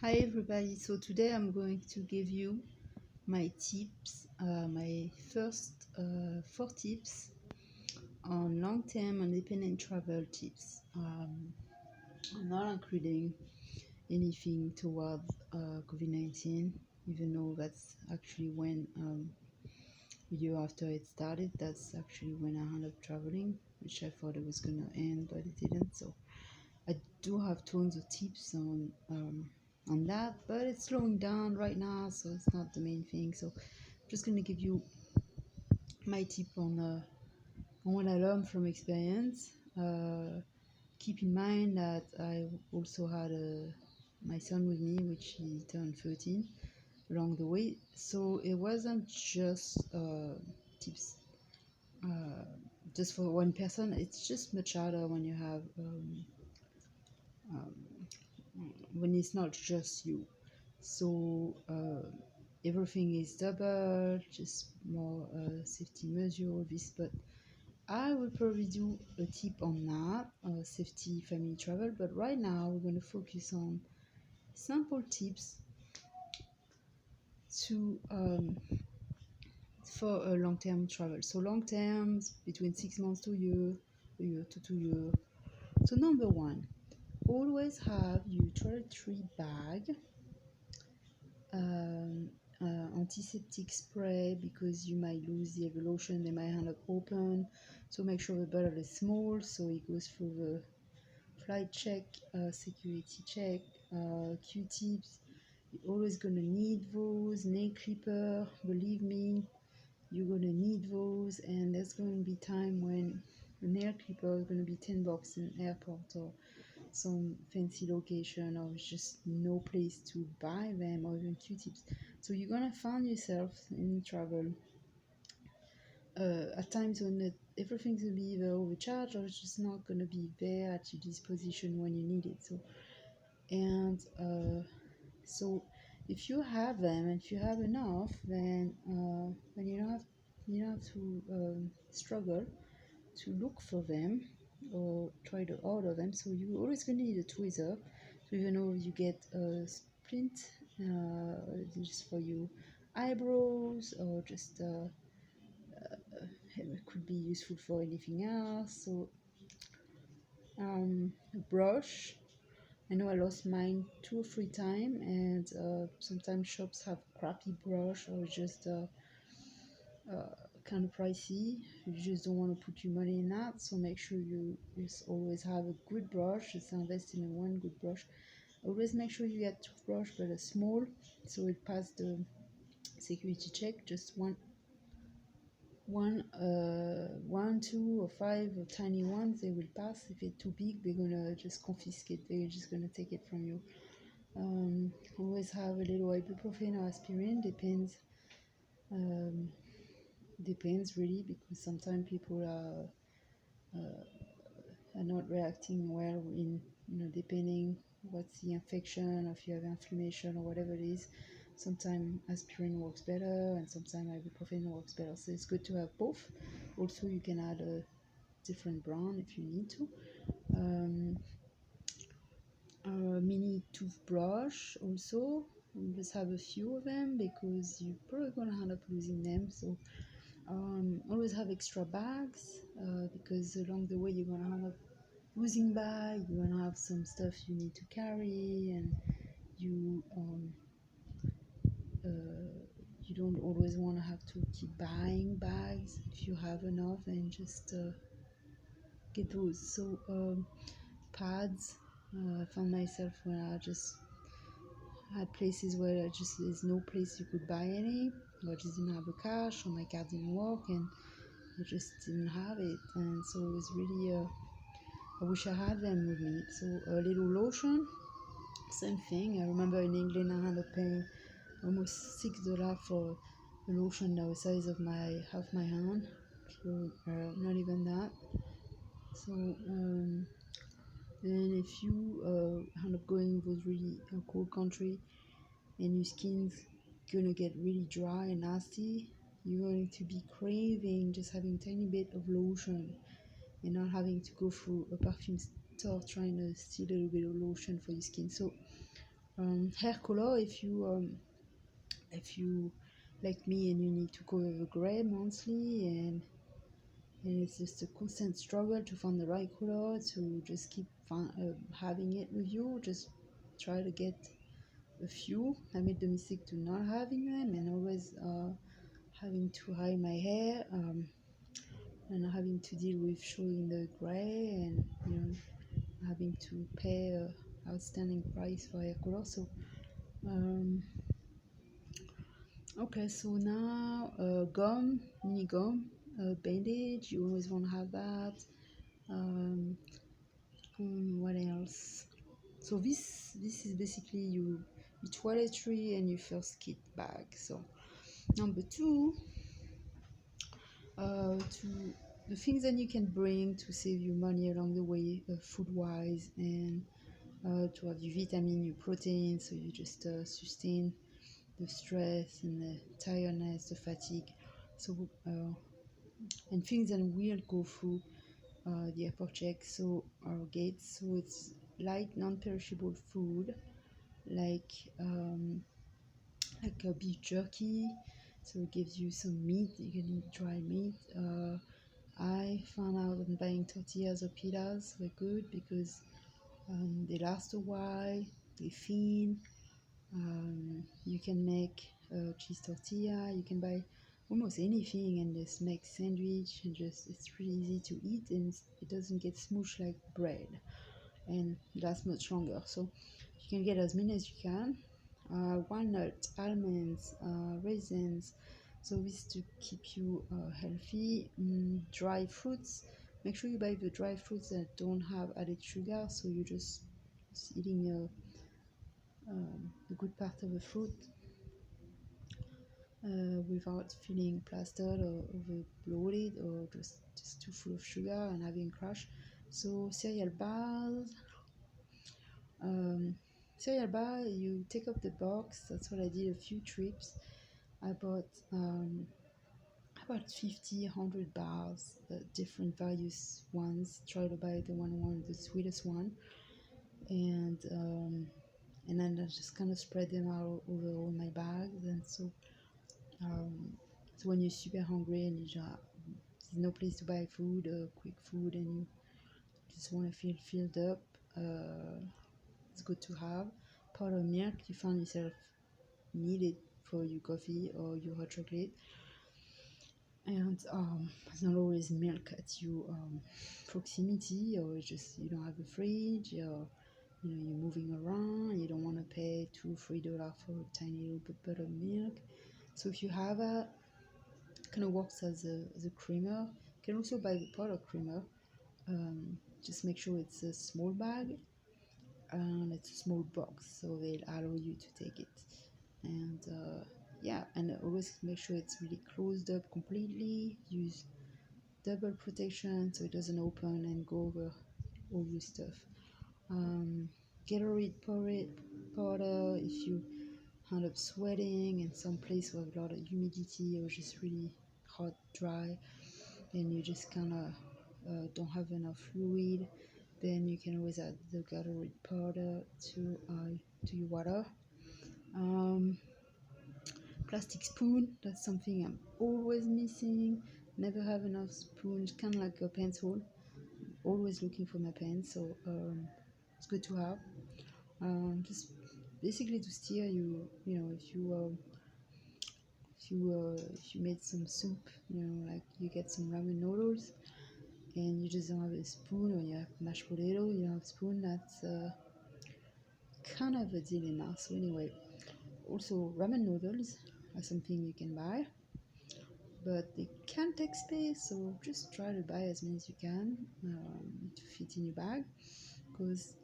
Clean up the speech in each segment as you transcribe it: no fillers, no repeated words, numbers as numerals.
Hi everybody, so today I'm going to give you my tips, my first 4 tips on long-term independent travel tips. I'm not including anything towards COVID-19, even though that's actually when year after it started, that's actually when I ended up traveling, which I thought it was gonna end, but it didn't. So I do have tons of tips on that, but it's slowing down right now, so it's not the main thing. So I'm just gonna give you my tip on what I learned from experience. Keep in mind that I also had my son with me, which he turned 13 along the way. So it wasn't just tips uh, just for one person. It's just much harder when you have um, when it's not just you. So everything is double, just more safety measure, this, but I will probably do a tip on that, safety family travel, but right now we're going to focus on simple tips to for a long-term travel. So long terms between 6 months to a year to 2 years. So number one, always have your toiletry bag, um, antiseptic spray, because you might lose the evolution, they might end up open. So make sure the bottle is small so it goes through the flight check, security check, Q-tips. You're always gonna need those. Nail clipper, believe me, you're gonna need those, and there's gonna be time when the nail clipper is gonna be $10 in airport or some fancy location, or just no place to buy them, or even Q-tips. So you're gonna find yourself in travel at times when everything's gonna be either overcharged or it's just not gonna be there at your disposition when you need it. So if you have them and if you have enough, then you don't have to struggle to look for them or try to order them. So you're always going to need a tweezer. So even though you get a splint just for your eyebrows, or just it could be useful for anything else. So a brush. I know I lost mine 2 or 3 times, and sometimes shops have crappy brush or just kind of pricey. You just don't want to put your money in that, so make sure you just always have a good brush. Just invest in one good brush. Always make sure you get toothbrush, but a small, so it passed the security check. Just one, two, or five or tiny ones, they will pass. If it's too big, they're gonna just confiscate. They're just gonna take it from you. Always have a little ibuprofen or aspirin. Um, depends really, because sometimes people are not reacting well in, depending what's the infection, or if you have inflammation or whatever it is. Sometimes aspirin works better and sometimes ibuprofen works better, so it's good to have both. Also, you can add a different brand if you need to. Mini toothbrush also, just have a few of them because you're probably gonna end up losing them. So always have extra bags, because along the way you're gonna end up losing bag, you're gonna have some stuff you need to carry, and you you don't always want to have to keep buying bags. If you have enough, then just get those. So pads, I found myself when I just had places where there's no place you could buy any, or I just didn't have the cash, or my card didn't work, and I just didn't have it. And so it was really I wish I had them with me. So a little lotion, same thing. I remember in England I ended up paying almost $6 for a lotion that was the size of half my hand. So not even that. So then if you end up going with really a cold country and your skin's gonna get really dry and nasty, you're going to be craving just having a tiny bit of lotion and not having to go through a perfume store trying to steal a little bit of lotion for your skin. So Hair color, if you like me and you need to go over gray monthly, and it's just a constant struggle to find the right color, to just keep having it with you. Just try to get a few. I made the mistake to not having them and always having to hide my hair, and having to deal with showing the gray, and having to pay a outstanding price for hair color. So okay, so now gum, mini gum, bandage. You always want to have that. um, what else? So this is basically your toiletry and your first kit bag. So number two, to the things that you can bring to save you money along the way, food wise, and to have your vitamin, your protein, so you just sustain the stress and the tiredness, the fatigue. So and things that will go through the airport check, so our gates. So it's light, non-perishable food, like a beef jerky. So it gives you some meat. You can eat dry meat. I found out that buying tortillas or pitas were good because they last a while, they thin. You can make a cheese tortilla. You can buy almost anything and just make sandwich, and just it's really easy to eat, and it doesn't get smushed like bread, and it lasts much longer. So you can get as many as you can. Walnut, almonds, raisins. So this to keep you healthy. Dry fruits. Make sure you buy the dry fruits that don't have added sugar. So you're just eating a good part of the fruit without feeling plastered or over bloated, or just too full of sugar and having crash. So um, cereal bar, you take up the box. That's what I did a few trips. I bought about 50, 100 bars, different various ones. Try to buy the one the sweetest one, and then I just kind of spread them out over all my bags. And um, so when you're super hungry and there's no place to buy food, quick food, and you just want to feel filled up, it's good to have. Pot of milk you find yourself needed for your coffee or your hot chocolate. And it's not always milk at your proximity, or it's just you don't have a fridge, or you're moving around, you don't want to pay $2-3 for a tiny little bit of milk. So if you have a, kind of works as a creamer. You can also buy the powder creamer. Just make sure it's a small bag and it's a small box, so they'll allow you to take it. And yeah, and always make sure it's really closed up completely. Use double protection so it doesn't open and go over all your stuff. Gatorade powder if you end up sweating in some place with a lot of humidity or just really hot, dry, and you just kind of don't have enough fluid, then you can always add the Gatorade powder to your water. Plastic spoon, that's something I'm always missing. Never have enough spoons, kind of like a pencil. Always looking for my pen, so it's good to have. Just basically to steer you, if you made some soup, like you get some ramen noodles and you just don't have a spoon, or you have mashed potato, you don't have a spoon, that's kind of a dilemma. So anyway, also ramen noodles are something you can buy, but they can take space, so just try to buy as many as you can to fit in your bag, because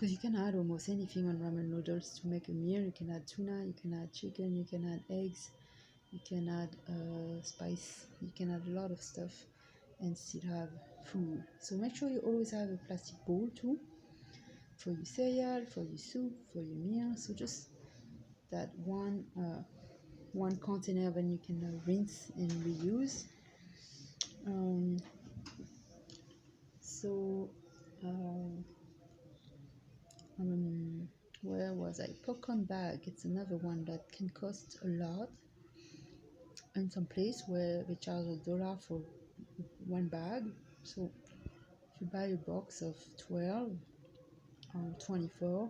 you can add almost anything on ramen noodles to make a meal. You can add tuna, you can add chicken, you can add eggs, you can add spice, you can add a lot of stuff and still have food. So make sure you always have a plastic bowl too, for your cereal, for your soup, for your meal. So just that one container, then you can rinse and reuse. So um, Where was I? Popcorn bag. It's another one that can cost a lot. In some place where they charge $1 for one bag. So if you buy a box of 12 or 24,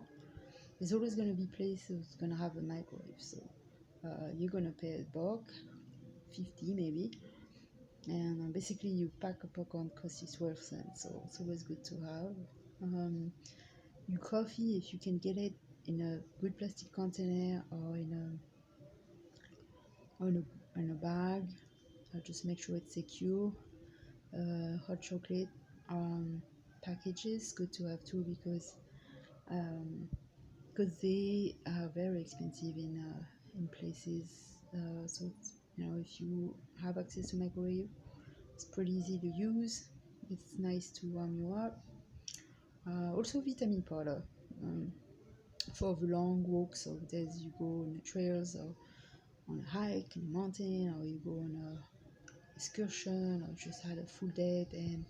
there's always going to be places going to have a microwave. So you're going to pay $1, 50 maybe. And basically you pack a popcorn costs you 12 cents. So it's always good to have. Your coffee, if you can get it in a good plastic container or in a bag, just make sure it's secure. Hot chocolate packages good to have too, because they are very expensive in places. So it's, if you have access to microwave, it's pretty easy to use. It's nice to warm you up. Also vitamin powder for the long walks or days you go on the trails or on a hike in the mountain, or you go on a excursion, or just had a full day and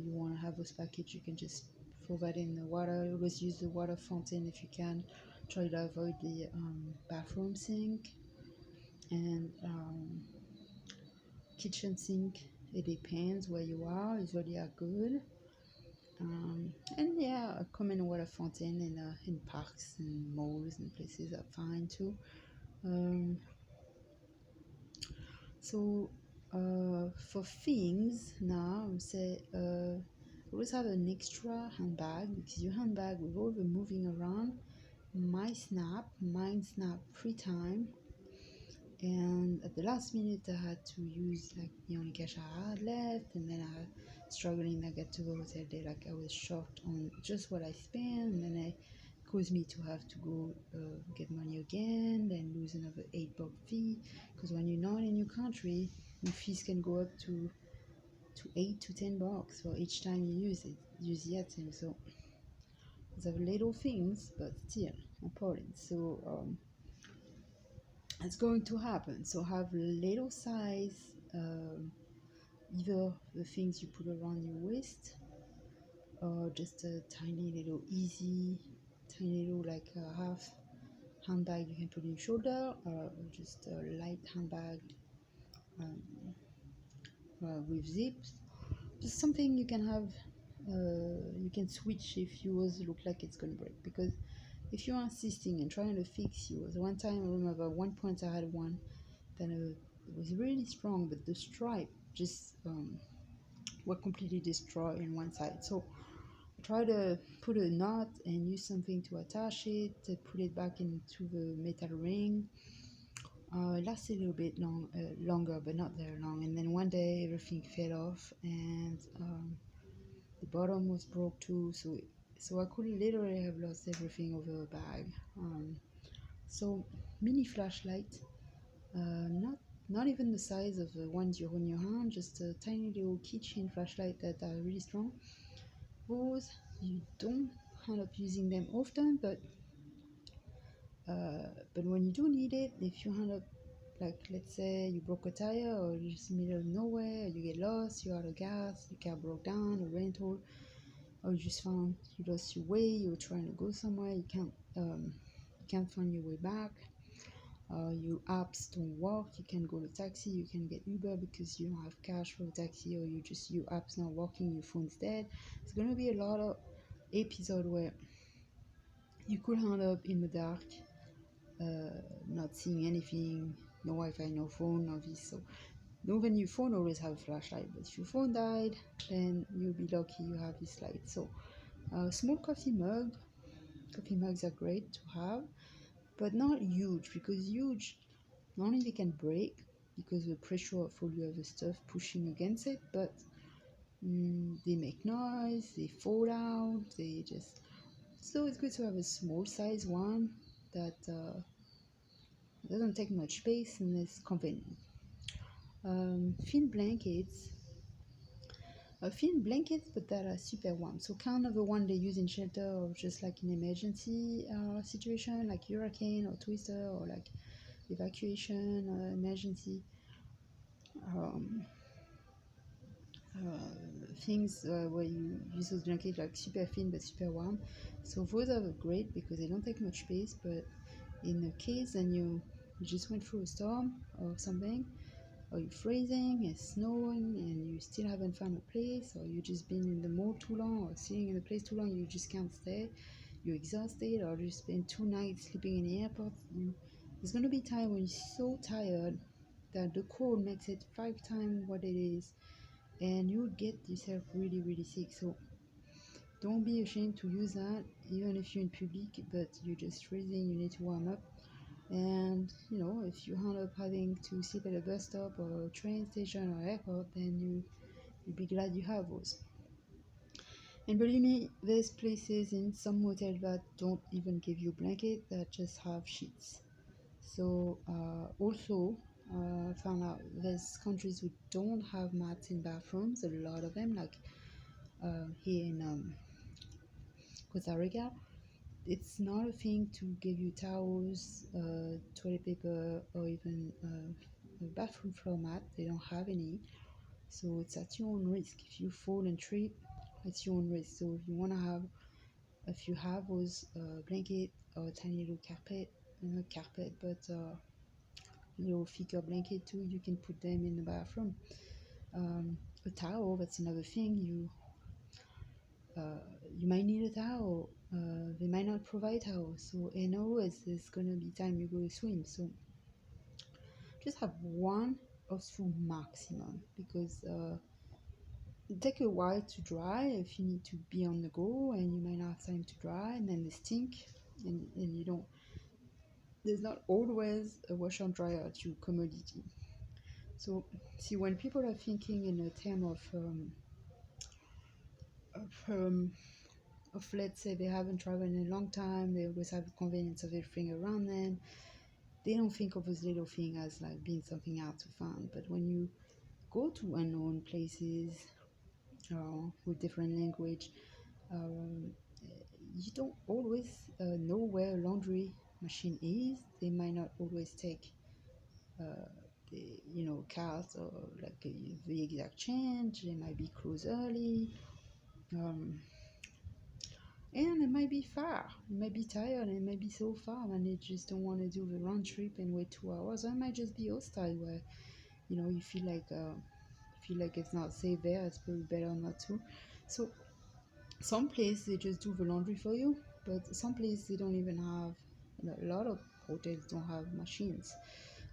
you want to have those package, you can just throw that in the water. Always use the water fountain if you can. Try to avoid the bathroom sink and kitchen sink. It depends where you are, usually are good. And yeah, a common water fountain in parks and malls and places are fine too. So for things now, I would say always have an extra handbag, because your handbag with all the moving around mine snap 3 times, and at the last minute I had to use like the only cash I had left, and then I struggling. I got to the hotel day like I was short on just what I spent, and then it caused me to have to go get money again, then lose another $8 fee, because when you're not in your country, your fees can go up to $8 to $10 for each time you use the item. So those are little things, but still important. So it's going to happen. So have little size, either the things you put around your waist, or just a tiny little tiny little like a half handbag you can put in your shoulder, or just a light handbag um, with zips. Just something you can have. You can switch if yours look like it's gonna break, because if you're insisting and trying to fix yours. One time I remember one point I had one that it was really strong, but the stripe just were completely destroyed in one side. So I try to put a knot and use something to attach it, to put it back into the metal ring. It lasted a little bit longer, but not very long. And then one day everything fell off, and the bottom was broke too. So I could literally have lost everything over a bag. So mini flashlight, not even the size of the ones you hold in your hand, just a tiny little keychain flashlight that are really strong. Those you don't end up using them often, but when you do need it, if you end up, like let's say you broke a tire, or you're just in the middle of nowhere, you get lost, you're out of gas, your car broke down, a rental, or you just found you lost your way, you're trying to go somewhere, you can't find your way back, your apps don't work, you can go to taxi, you can get Uber because you don't have cash for a taxi, or your app's not working, your phone's dead. It's going to be a lot of episode where you could end up in the dark, not seeing anything, no Wi-Fi, no phone, no this. So even your phone always have a flashlight, but if your phone died, then you'll be lucky you have this light. So small coffee mugs are great to have, but not huge, because huge, not only they can break because the pressure of all the other stuff pushing against it, but they make noise, they fall out, so it's good to have a small size one that doesn't take much space and is convenient. Thin blankets, but that are super warm, so kind of the one they use in shelter, or just like in emergency situation, like hurricane or twister, or like evacuation emergency. things where you use those blankets like super thin but super warm. So those are great because they don't take much space, but in a case and you just went through a storm or something, or you're freezing, it's snowing, and you still haven't found a place, or you've just been in the mall too long, or sitting in a place too long, you just can't stay, you're exhausted, or you spend 2 nights sleeping in the airport. There's going to be time when you're so tired that the cold makes it 5 times what it is, and you'll get yourself really, really sick. So don't be ashamed to use that, even if you're in public, but you're just freezing, you need to warm up. And if you end up having to sit at a bus stop or a train station or airport, then you'll be glad you have those. And believe me, there's places in some hotels that don't even give you blanket, that just have sheets. So also found out there's countries who don't have mats in bathrooms, a lot of them, like here in Costa Rica. It's not a thing to give you towels, toilet paper, or even a bathroom floor mat. They don't have any, so it's at your own risk. If you fall and trip, it's your own risk. So if you have those blanket or tiny little carpet, not carpet, but little thicker blanket too, you can put them in the bathroom. A towel, that's another thing. You might need a towel. They might not provide towels, so there's gonna be time you go to swim. So just have one or two maximum, because it takes a while to dry if you need to be on the go, and you might not have time to dry, and then they stink, and you don't. There's not always a washer and dryer at your commodity. So see, when people are thinking in a term of let's say they haven't traveled in a long time, they always have the convenience of everything around them. They don't think of those little things as like being something hard to find. But when you go to unknown places with different language, um, you don't always know where a laundry machine is. They might not always take cards or like the exact change. They might be closed early. Um, And it might be far, it might be tired, and it might be so far, and they just don't want to do the round trip and wait 2 hours. Or it might just be hostile, where you feel like it's not safe there. It's probably better not to. So some places they just do the laundry for you, but some places they don't even have. A lot of hotels don't have machines,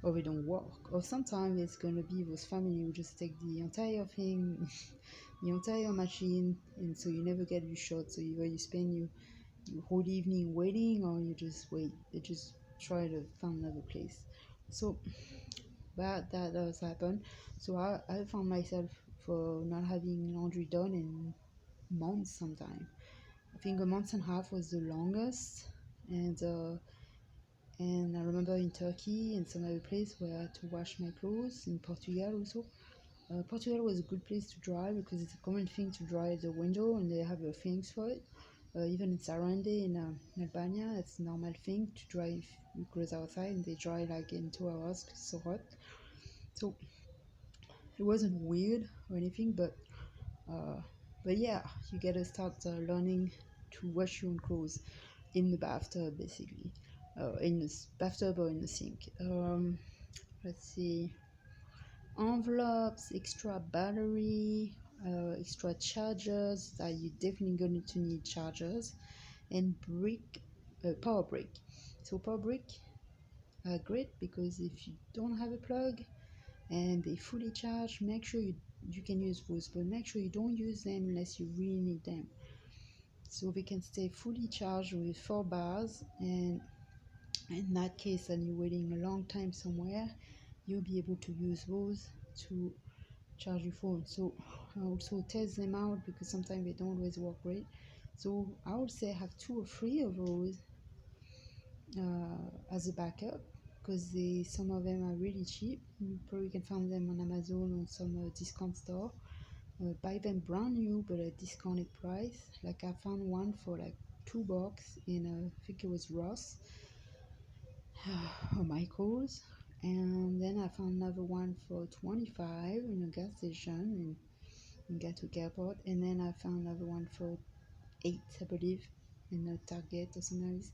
or they don't work. Or sometimes it's gonna be those family who just take the entire thing, the entire machine, and so you never get your shot. So either you spend your whole evening waiting, or you just wait. They just try to find another place. So that does happen. So I found myself for not having laundry done in months sometime. I think a month and a half was the longest, and I remember in Turkey and some other place where I had to wash my clothes. In Portugal also. Portugal was a good place to dry because it's a common thing to dry at the window, and they have things for it. Even in Sarande in Albania, it's a normal thing to dry your clothes outside, and they dry like in 2 hours because it's so hot. So it wasn't weird or anything, uh, but yeah, you gotta start learning to wash your own clothes in the bathtub, basically, in the bathtub or in the sink. Let's see. Envelopes, extra battery, extra chargers. That you're definitely going to need chargers, and power brick. So power brick are great because if you don't have a plug and they fully charge, make sure you can use those, but make sure you don't use them unless you really need them. So they can stay fully charged with 4 bars, and in that case, and you're waiting a long time somewhere, you'll be able to use those to charge your phone. So I also test them out because sometimes they don't always work great. So I would say have 2 or 3 of those as a backup, because some of them are really cheap. You probably can find them on Amazon or some discount store. Buy them brand new but at discounted price. Like I found one for like $2 in I think it was Ross or Michaels, and then I found another one for 25 in a gas station, in Gatwick Airport, and then I found another one for 8, I believe, in a Target or something like this.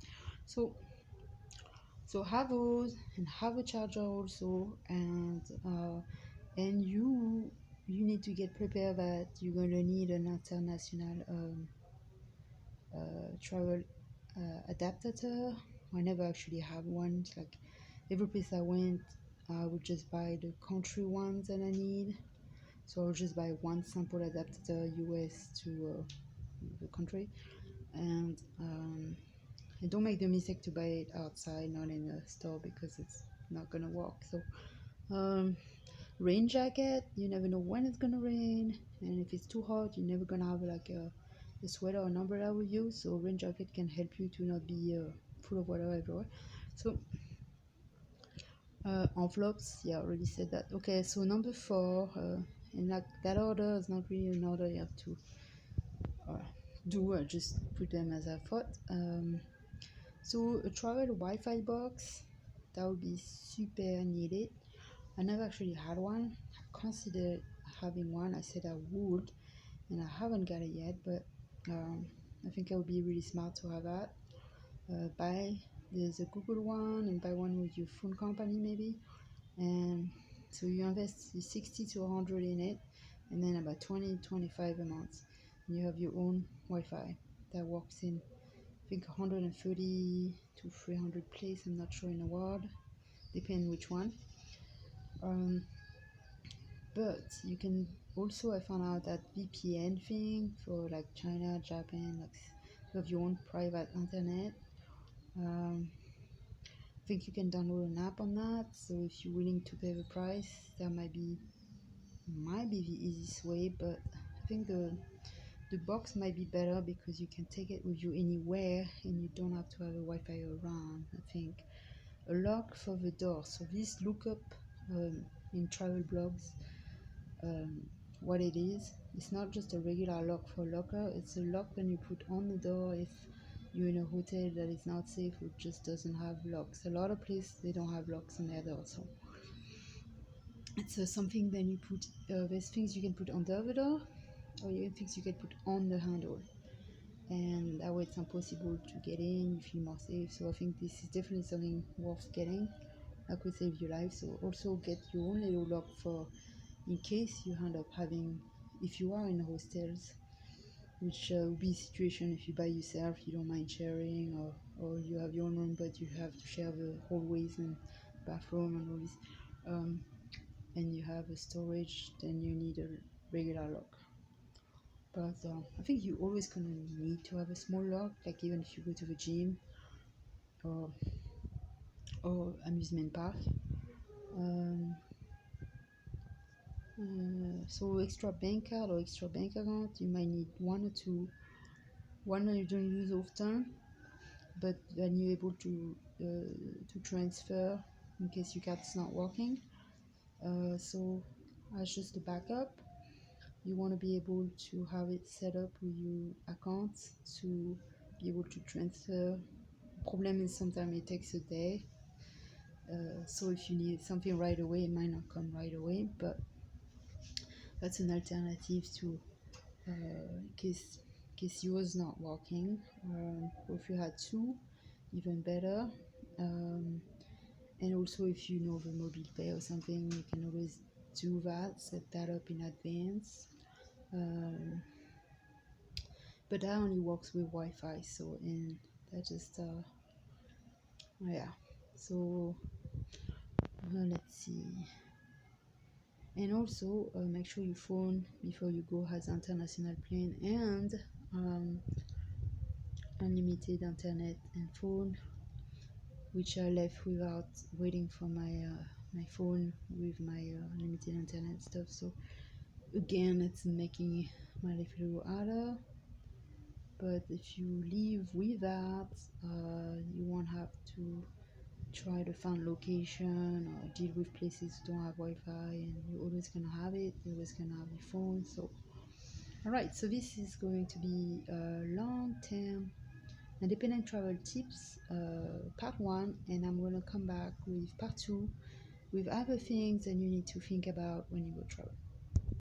So have those and have a charger also, and you need to get prepared that you're going to need an international travel adapter. I never actually have one. It's like every place I went, I would just buy the country ones that I need. So I'll just buy one sample adapter US to the country, and don't make the mistake to buy it outside, not in a store, because it's not gonna work. So rain jacket, you never know when it's gonna rain, and if it's too hot, you're never gonna have like a sweater or an umbrella with you. So rain jacket can help you to not be full of water everywhere. So envelopes, yeah, I already said that. Okay, so number 4, and like that order is not really an order you have to do. I just put them as I thought. So a travel Wi-Fi box, that would be super needed. I never actually had one. I considered having one. I said I would, and I haven't got it yet, but I think it would be really smart to have that. There's a Google one, and buy one with your phone company maybe. And so you invest 60 to 100 in it, and then about 20-25 a month, and you have your own Wi-Fi that works in, I think, 130 to 300 places. I'm not sure in the world, depending which one. But you can also, I found out that VPN thing for like China, Japan, like you have your own private internet. I think you can download an app on that. So if you're willing to pay the price, that might be the easiest way. But I think the box might be better because you can take it with you anywhere and you don't have to have a Wi-Fi around. I think a lock for the door. So this look up in travel blogs what it is. It's not just a regular lock for a locker. It's a lock that you put on the door if you're in a hotel that is not safe or just doesn't have locks. A lot of places they don't have locks on their door, so it's something that you put. There's things you can put under the door, or even things you can put on the handle, and that way it's impossible to get in. You feel more safe. So I think this is definitely something worth getting. That could save your life. So also get your own little lock for in case you end up having, if you are in hostels, which would be a situation if you by yourself, you don't mind sharing, or you have your own room but you have to share the hallways and bathroom and all this, and you have a storage, then you need a regular lock. But I think you're always gonna need to have a small lock, like even if you go to the gym or amusement park. So extra bank card or extra bank account, you might need one or two. One that you don't use often, but then you're able to transfer in case your card's not working. So as just a backup, you want to be able to have it set up with your account to be able to transfer. The problem is sometimes it takes a day. So if you need something right away, it might not come right away, but that's an alternative to in case yours not working. Or if you had two, even better. And also if you know the mobile pay or something, you can always do that, set that up in advance. But that only works with Wi-Fi, so and that just yeah. So let's see. And also make sure your phone before you go has international plan and unlimited internet and phone, which I left without waiting for my phone with my unlimited internet stuff. So again, it's making my life a little harder. But if you leave with that, you won't have to try to find location or deal with places who don't have Wi-Fi, and you're always gonna have it. You're always gonna have your phone. So, all right. So this is going to be a long-term independent travel tips, part 1, and I'm going to come back with part 2 with other things that you need to think about when you go travel.